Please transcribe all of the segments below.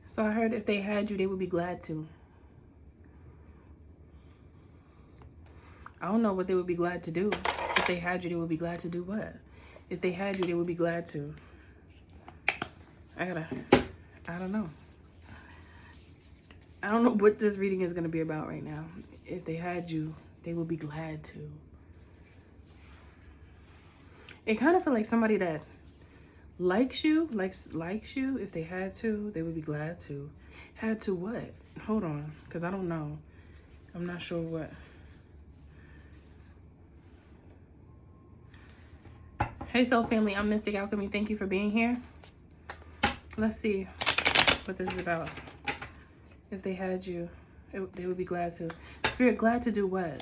So I heard if they had you, they would be glad to. I don't know what they would be glad to do. If they had you, they would be glad to do what? If they had you, they would be glad to. I don't know. I don't know what this reading is going to be about right now. If they had you, they would be glad to. It kind of feel like somebody that likes you, likes you. If they had to, they would be glad to. Had to what? Hold on, because I don't know. I'm not sure what. Hey, Soul Family, I'm Mystic Alchemy. Thank you for being here. Let's see what this is about. If they had you, they would be glad to. Spirit, glad to do what?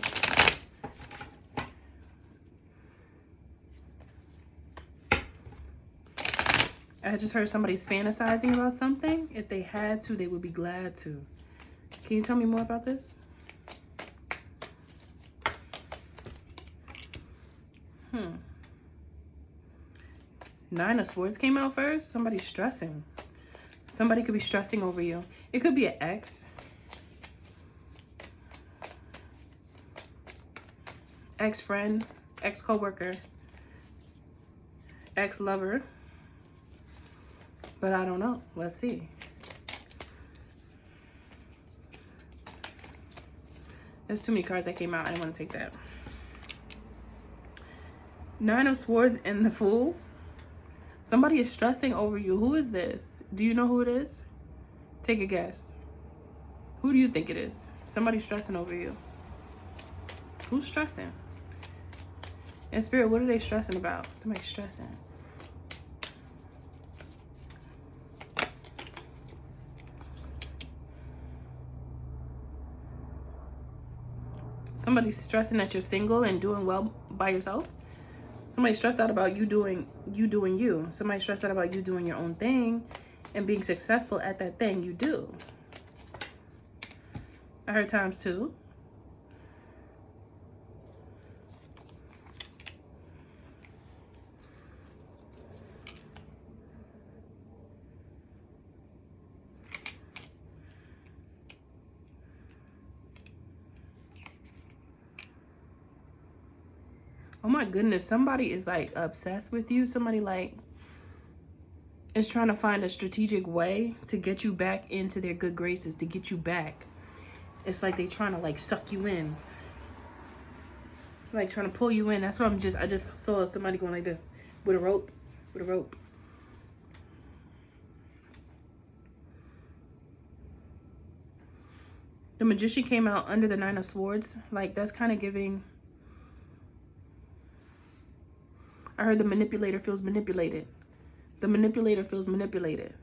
I just heard somebody's fantasizing about something. If they had to, they would be glad to. Can you tell me more about this? Nine of Swords came out first. Somebody's stressing. Somebody could be stressing over you. It could be an ex. Ex-friend, ex-co-worker, ex-lover. But I don't know. Let's see. There's too many cards that came out. I didn't want to take that. Nine of Swords and the Fool. Somebody is stressing over you. Who is this? Do you know who it is? Take a guess. Who do you think it is? Somebody's stressing over you. Who's stressing? And Spirit, what are they stressing about? Somebody's stressing. Somebody's stressing that you're single and doing well by yourself. Somebody's stressed out about you doing you. Somebody's stressed out about you doing your own thing and being successful at that thing you do. I heard times two. Oh my goodness, somebody is like obsessed with you. Somebody like is trying to find a strategic way to get you back into their good graces, to get you back. It's like they trying to like suck you in. Like trying to pull you in. That's what I just saw somebody going like this with a rope. With a rope. The Magician came out under the Nine of Swords. Like that's kind of giving. I heard the manipulator feels manipulated. The manipulator feels manipulated.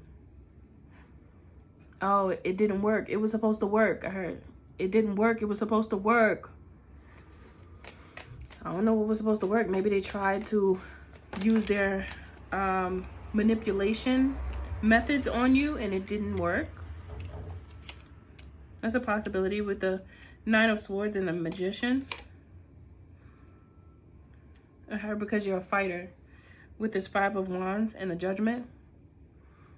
Oh, it didn't work. It was supposed to work. I heard. It didn't work. It was supposed to work. I don't know what was supposed to work. Maybe they tried to use their manipulation methods on you and it didn't work. That's a possibility with the Nine of Swords and the Magician. I heard because you're a fighter with this Five of Wands and the Judgment.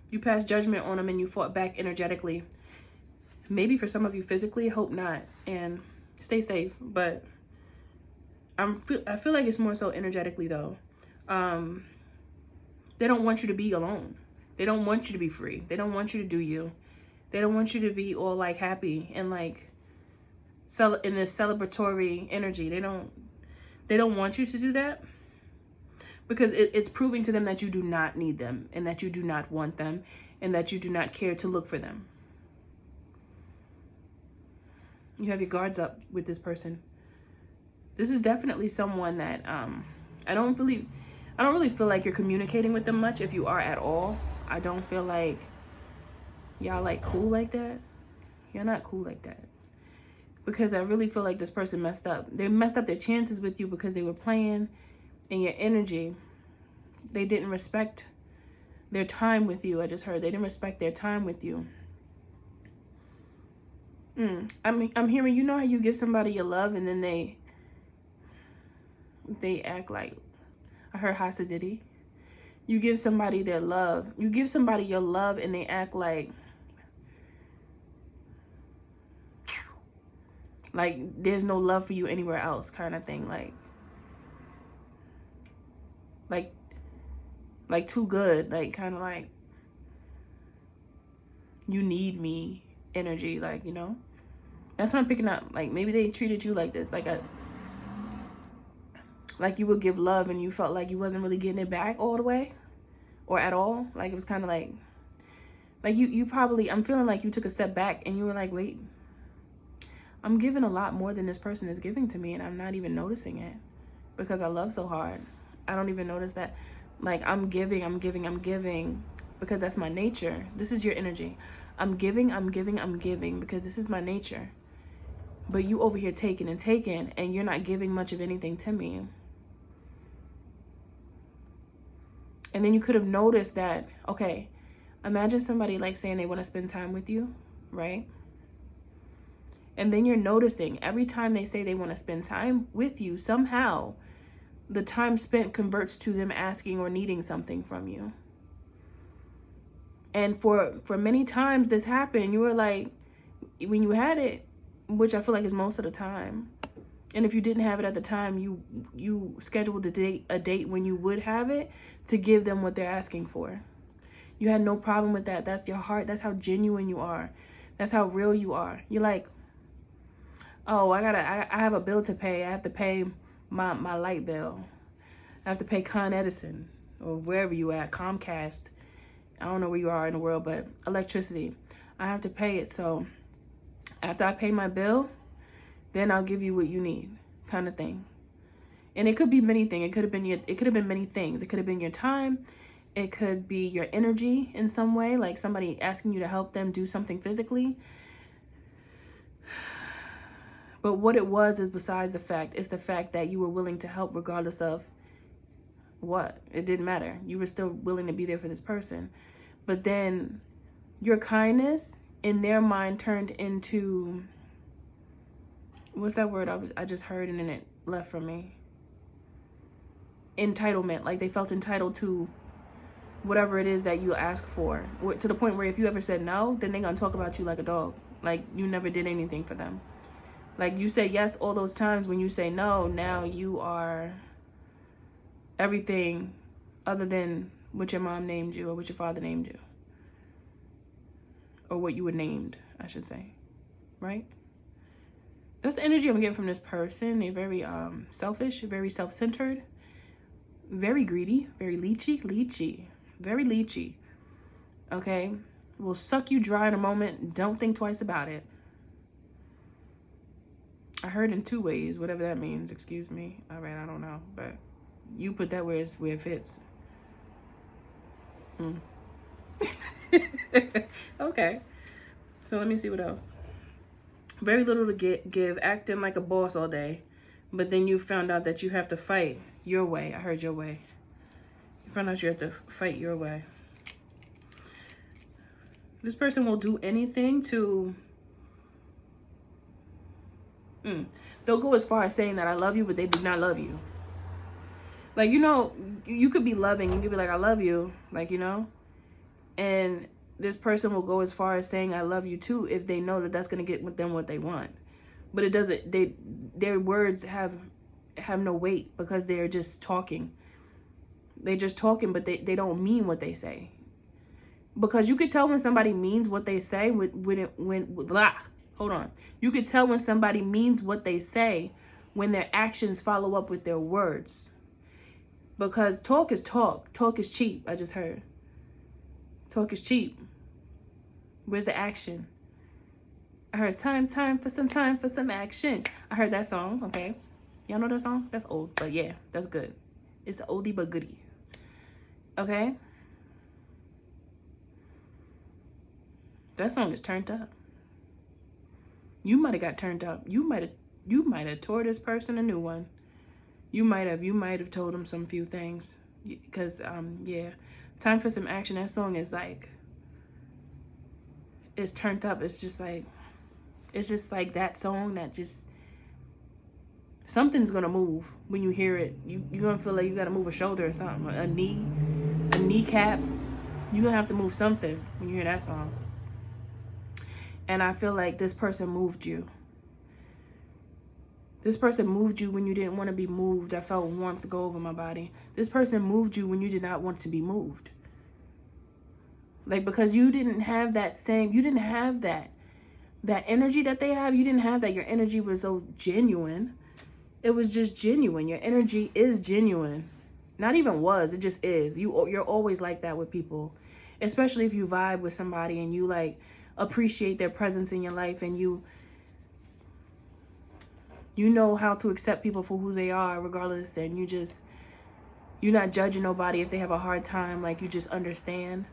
You passed judgment on them and you fought back energetically. Maybe for some of you physically, hope not. And stay safe. But I feel like it's more so energetically though. They don't want you to be alone. They don't want you to be free. They don't want you to do you. They don't want you to be all like happy and like in this celebratory energy. They don't want you to do that because it's proving to them that you do not need them and that you do not want them and that you do not care to look for them. You have your guards up with this person. This is definitely someone that I don't really feel like you're communicating with them much if you are at all. I don't feel like y'all like cool like that. You're not cool like that. Because I really feel like this person messed up. They messed up their chances with you because they were playing in your energy. They didn't respect their time with you. I just heard they didn't respect their time with you. I'm hearing, you know how you give somebody your love and then they act like, I heard Hasidity. You give somebody their love. You give somebody your love and they act like Like, there's no love for you anywhere else kind of thing. Like too good. Like, kind of like, you need me energy. Like, you know? That's what I'm picking up. Like, maybe they treated you like this. Like you would give love and you felt like you wasn't really getting it back all the way. Or at all. Like, it was kind of like you probably, I'm feeling like you took a step back and you were like, wait, I'm giving a lot more than this person is giving to me, and I'm not even noticing it because I love so hard. I don't even notice that. Like, I'm giving because that's my nature. This is your energy. I'm giving because this is my nature. But you over here taking, and you're not giving much of anything to me. And then you could have noticed that, okay, imagine somebody like saying they want to spend time with you, right? And then you're noticing every time they say they want to spend time with you, somehow the time spent converts to them asking or needing something from you. And for many times this happened, you were like, when you had it, which I feel like is most of the time, and if you didn't have it at the time, you scheduled a date when you would have it to give them what they're asking for. You had no problem with that. That's your heart. That's how genuine you are. That's how real you are. You're like, oh, I have a bill to pay. I have to pay my light bill. I have to pay Con Edison or wherever you at, Comcast. I don't know where you are in the world, but electricity. I have to pay it. So after I pay my bill, then I'll give you what you need, kind of thing. And it could be many things. It could have been many things. It could have been your time. It could be your energy in some way, like somebody asking you to help them do something physically. But what it was is besides the fact. It's the fact that you were willing to help regardless of what. It didn't matter. You were still willing to be there for this person. But then your kindness in their mind turned into, what's that word I just heard and then it left from me? Entitlement. Like they felt entitled to whatever it is that you ask for. To the point where if you ever said no, then they're going to talk about you like a dog. Like you never did anything for them. Like you say yes all those times. When you say no, now you are everything other than what your mom named you or what your father named you. Or what you were named, I should say. Right? That's the energy I'm getting from this person. They're very selfish, very self-centered, very greedy, very leechy, very leechy. Okay? Will suck you dry in a moment. Don't think twice about it. I heard in 2 ways, whatever that means. Excuse me. All right, I don't know. But you put that where it fits. Okay. So let me see what else. Very little to give. Acting like a boss all day. But then you found out that you have to fight your way. I heard your way. You found out you have to fight your way. This person will do anything to... They'll go as far as saying that I love you, but they do not love you. Like, you know, you could be loving. You could be like, I love you. Like, you know. And this person will go as far as saying I love you too if they know that that's going to get them what they want. But it doesn't. Their words have no weight because they're just talking. They're just talking, but they don't mean what they say. Because you could tell when somebody means what they say hold on. You could tell when somebody means what they say when their actions follow up with their words. Because talk is talk. Talk is cheap, I just heard. Talk is cheap. Where's the action? I heard time for some action. I heard that song, okay. Y'all know that song? That's old, but yeah, that's good. It's oldie but goodie. Okay? That song is turned up. You might have got turned up. You might have tore this person a new one. You might have told them some few things. Because yeah. Time for some action. That song is like, it's turned up. It's just like that song that just, something's gonna move when you hear it. You're gonna feel like you gotta move a shoulder or something, a knee, a kneecap. You're gonna have to move something when you hear that song. And I feel like this person moved you. This person moved you when you didn't want to be moved. I felt warmth go over my body. This person moved you when you did not want to be moved. Like, because you didn't have you didn't have that energy that they have. You didn't have that. Your energy was so genuine. It was just genuine. Your energy is genuine. Not even was, it just is. You're always like that with people. Especially if you vibe with somebody and you like appreciate their presence in your life, and you know how to accept people for who they are regardless, and you're not judging nobody if they have a hard time. Like, you just understand.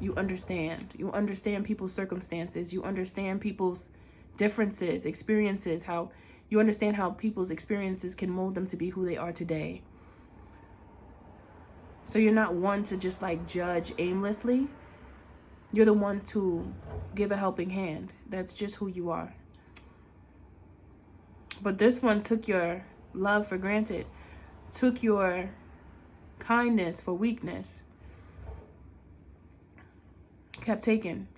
You understand people's circumstances. You understand people's differences, experiences, how you understand how people's experiences can mold them to be who they are today. So you're not one to just like judge aimlessly. You're the one to give a helping hand. That's just who you are. But this one took your love for granted, took your kindness for weakness. Kept taking.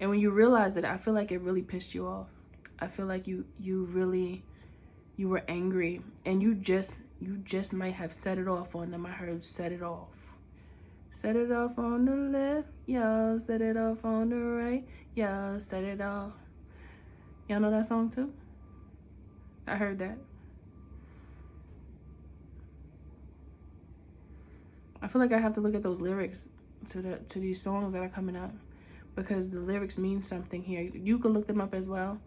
And when you realize it, I feel like it really pissed you off. I feel like you were angry, and you just might have set it off on them. I heard set it off. Set it off on the left, yo. Set it off on the right, yo. Set it off. Y'all know that song too? I heard that. I feel like I have to look at those lyrics to these songs that are coming up, because the lyrics mean something here. You can look them up as well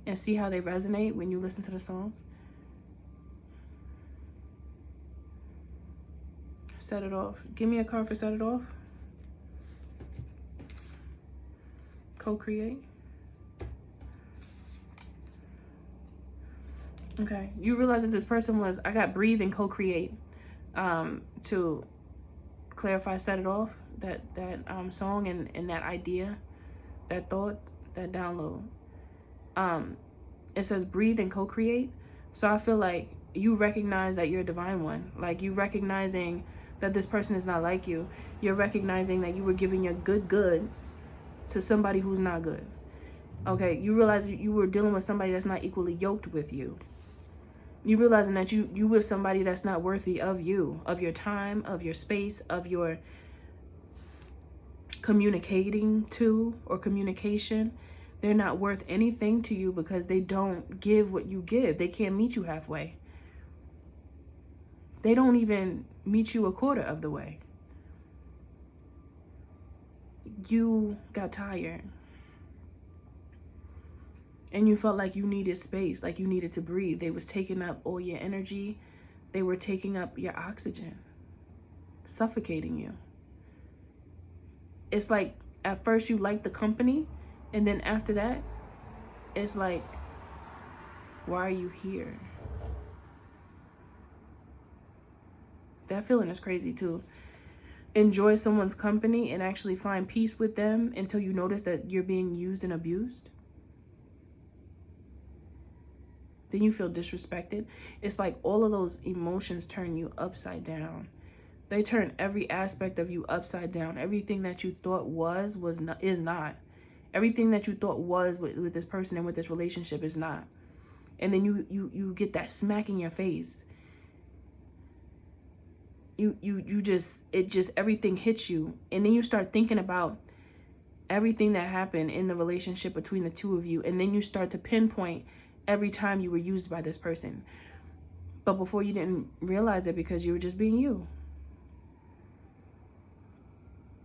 and see how they resonate when you listen to the songs. Set it off. Give me a card for set it off. Co-create. Okay, you realize that this person was, I got breathe and co-create to clarify set it off, that song and that idea, that thought, that download. It says breathe and co-create. So I feel like you recognize that you're a divine one. Like, you recognizing that this person is not like you. You're recognizing that you were giving your good to somebody who's not good. Okay, you realize you were dealing with somebody that's not equally yoked with you. You realizing that you with somebody that's not worthy of you, of your time, of your space, of your communicating to or communication. They're not worth anything to you because they don't give what you give. They can't meet you halfway. They don't even meet you a quarter of the way. You got tired. And you felt like you needed space, like you needed to breathe. They was taking up all your energy. They were taking up your oxygen, suffocating you. It's like at first you liked the company, and then after that, it's like, why are you here? That feeling is crazy too. Enjoy someone's company and actually find peace with them until you notice that you're being used and abused. Then you feel disrespected. It's like all of those emotions turn you upside down. They turn every aspect of you upside down. Everything that you thought is not. Everything that you thought was with this person and with this relationship is not. And then you get that smack in your face. Everything hits you. And then you start thinking about everything that happened in the relationship between the two of you. And then you start to pinpoint every time you were used by this person. But before, you didn't realize it because you were just being you.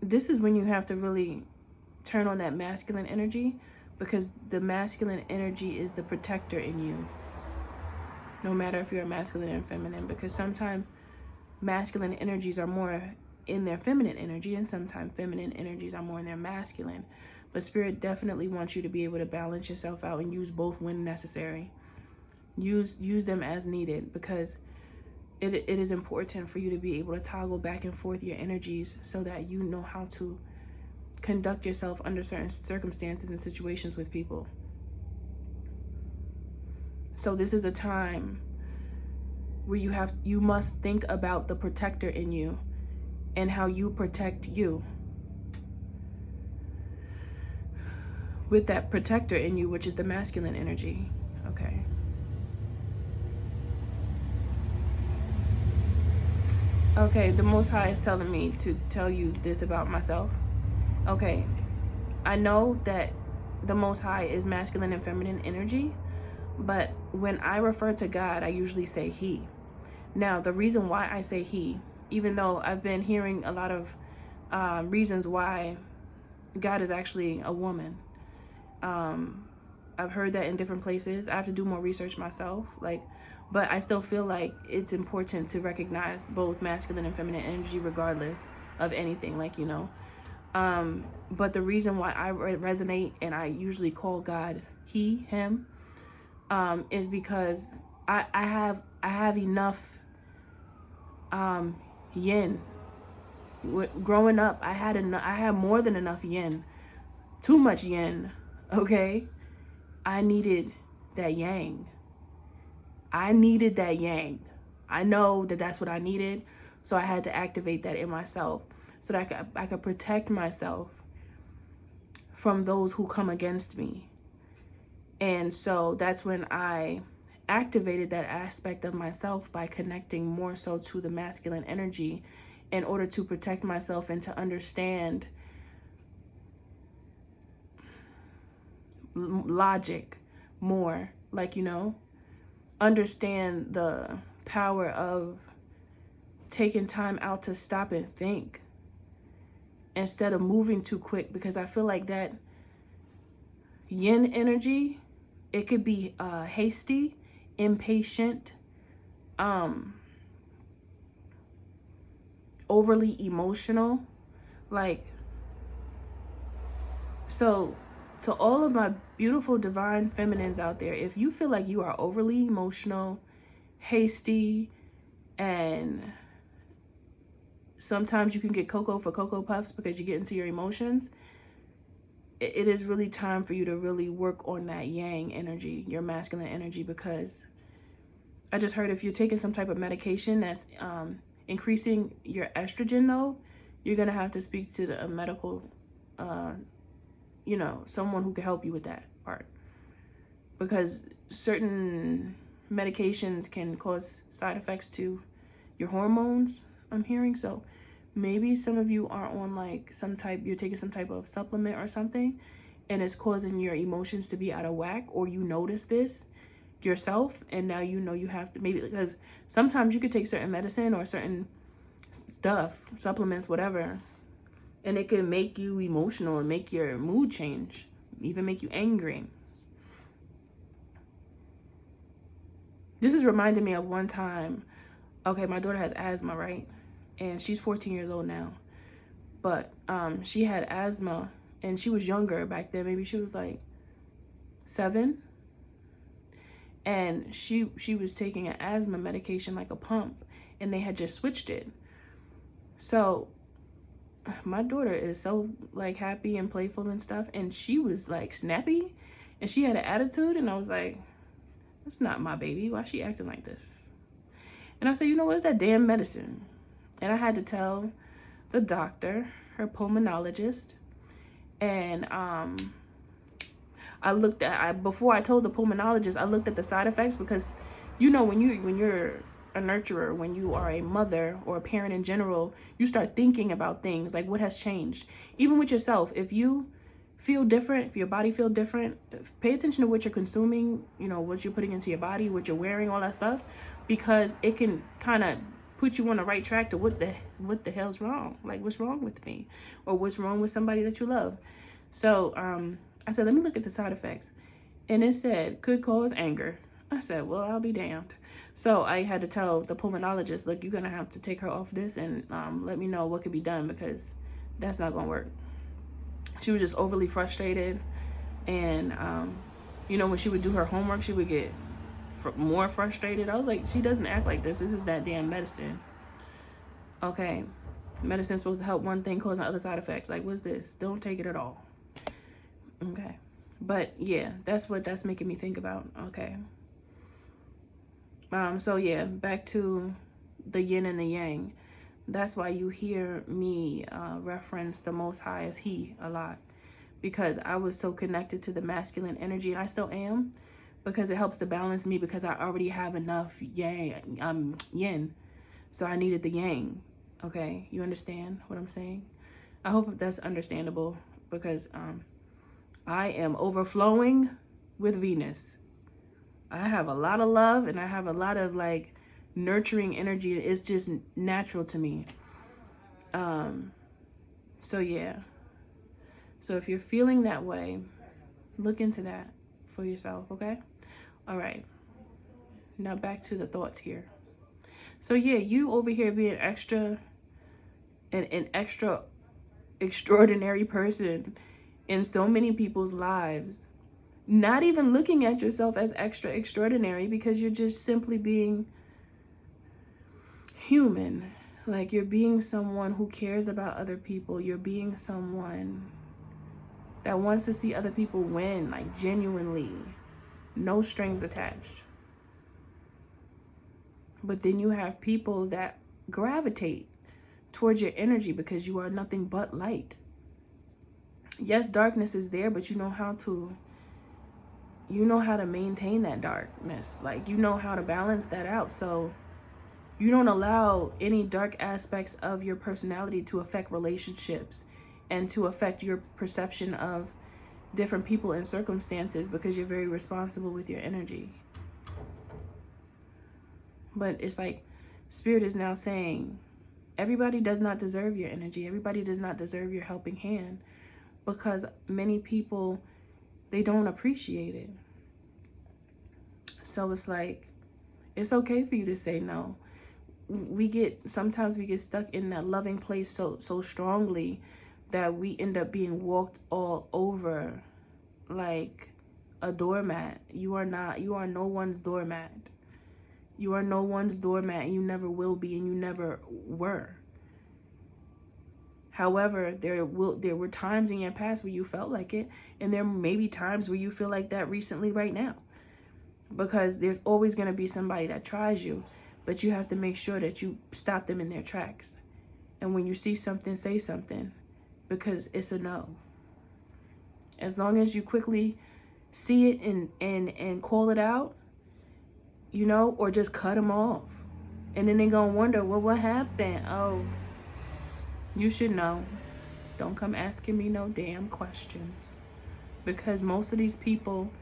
This is when you have to really turn on that masculine energy, because the masculine energy is the protector in you. No matter if you're masculine or feminine, because sometimes masculine energies are more in their feminine energy, and sometimes feminine energies are more in their masculine. But Spirit definitely wants you to be able to balance yourself out and use both when necessary. Use them as needed, because it is important for you to be able to toggle back and forth your energies so that you know how to conduct yourself under certain circumstances and situations with people. So this is a time where you must think about the protector in you and how you protect you. With that protector in you, which is the masculine energy. Okay. Okay, the Most High is telling me to tell you this about myself. Okay, I know that the Most High is masculine and feminine energy, but when I refer to God, I usually say He. Now, the reason why I say He, even though I've been hearing a lot of reasons why God is actually a woman, I've heard that in different places. I have to do more research myself, but I still feel like it's important to recognize both masculine and feminine energy regardless of anything, but the reason why I resonate and I usually call God He, Him, is because I have enough yin. Growing up, I had more than enough yin, too much yin. Okay, I needed that yang. I needed that yang. I know that that's what I needed, so I had to activate that in myself so that I could protect myself from those who come against me. And so that's when I activated that aspect of myself by connecting more so to the masculine energy in order to protect myself and to understand logic more, understand the power of taking time out to stop and think instead of moving too quick, because I feel like that yin energy, it could be hasty, impatient, overly emotional. So to all of my beautiful divine feminines out there, if you feel like you are overly emotional, hasty, and sometimes you can get Cocoa for Cocoa Puffs because you get into your emotions, it is really time for you to really work on that yang energy, your masculine energy, because I just heard if you're taking some type of medication that's increasing your estrogen, though, you're going to have to speak to a medical, someone who can help you with that part. Because certain medications can cause side effects to your hormones, I'm hearing. So maybe some of you are on you're taking some type of supplement or something, and it's causing your emotions to be out of whack, or you notice this yourself, and now you have to, maybe because sometimes you could take certain medicine or certain stuff, supplements, whatever, and it can make you emotional and make your mood change, even make you angry. This is reminding me of one time. Okay, my daughter has asthma, right? And she's 14 years old now. But she had asthma, and she was younger back then. Maybe she was like 7. And she was taking an asthma medication, like a pump, and they had just switched it. So my daughter is so happy and playful and stuff, and she was snappy, and she had an attitude, and I was like, that's not my baby. Why is she acting like this? And I said, what's that damn medicine? And I had to tell the doctor, her pulmonologist, and before I told the pulmonologist, I looked at the side effects, because when you're a nurturer, when you are a mother or a parent in general, you start thinking about things like what has changed. Even with yourself, if you feel different, if your body feel different, pay attention to what you're consuming, what you're putting into your body, what you're wearing, all that stuff, because it can kind of put you on the right track to what the hell's wrong, what's wrong with me, or what's wrong with somebody that you love. So I said, let me look at the side effects, and it said could cause anger. I said, well, I'll be damned. So I had to tell the pulmonologist, look, you're gonna have to take her off this and let me know what could be done, because that's not gonna work. She was just overly frustrated, and when she would do her homework, she would get more frustrated. I was like, she doesn't act like this. This is that damn medicine. Okay, medicine's supposed to help one thing, causing other side effects. What's this? Don't take it at all. Okay, but yeah, that's what that's making me think about. Okay. So yeah, back to the yin and the yang. That's why you hear me reference the Most High as He a lot, because I was so connected to the masculine energy, and I still am, because it helps to balance me, because I already have enough yin. So I needed the yang. Okay, you understand what I'm saying? I hope that's understandable, because I am overflowing with Venus. I have a lot of love, and I have a lot of like nurturing energy. It's just natural to me. So yeah. So if you're feeling that way, look into that for yourself, okay? All right. Now back to the thoughts here. So yeah, you over here being an extra extraordinary person in so many people's lives, not even looking at yourself as extra extraordinary, because you're just simply being human. Like, you're being someone who cares about other people. You're being someone that wants to see other people win, like genuinely, no strings attached. But then you have people that gravitate towards your energy because you are nothing but light. Yes, darkness is there, but you know how to maintain that darkness. Like, you know how to balance that out. So you don't allow any dark aspects of your personality to affect relationships and to affect your perception of different people and circumstances, because you're very responsible with your energy. But it's like Spirit is now saying, everybody does not deserve your energy. Everybody does not deserve your helping hand, because many people, they don't appreciate it. So it's like, it's okay for you to say no. Sometimes we get stuck in that loving place so strongly that we end up being walked all over like a doormat. You are no one's doormat. You are no one's doormat. You never will be, and you never were. However, there were times in your past where you felt like it, and there may be times where you feel like that recently right now. Because there's always going to be somebody that tries you, but you have to make sure that you stop them in their tracks. And when you see something, say something, because it's a no. As long as you quickly see it and call it out, you know, or just cut them off. And then they're going to wonder, well, what happened? Oh, you should know. Don't come asking me no damn questions. Because most of these people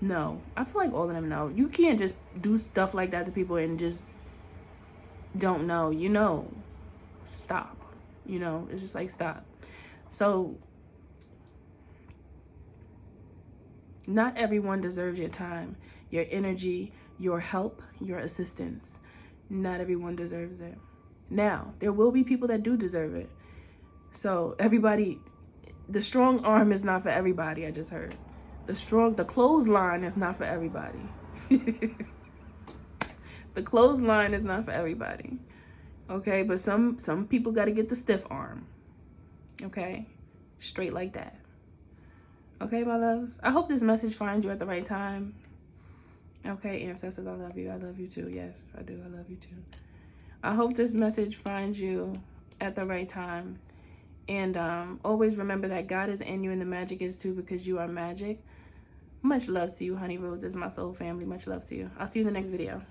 know. I feel like all of them know. You can't just do stuff like that to people and just don't know. You know, stop. You know, it's just like, stop. So not everyone deserves your time, your energy, your help, your assistance. Not everyone deserves it. Now, there will be people that do deserve it. So everybody, the strong arm is not for everybody, I just heard. The clothesline is not for everybody. The clothesline is not for everybody. Okay, but some people got to get the stiff arm. Okay, straight like that. Okay, my loves. I hope this message finds you at the right time. Okay, ancestors, I love you. I love you too. Yes, I do. I love you too. I hope this message finds you at the right time. And always remember that God is in you and the magic is too, because you are magic. Much love to you, honey roses, my soul family. Much love to you. I'll see you in the next video.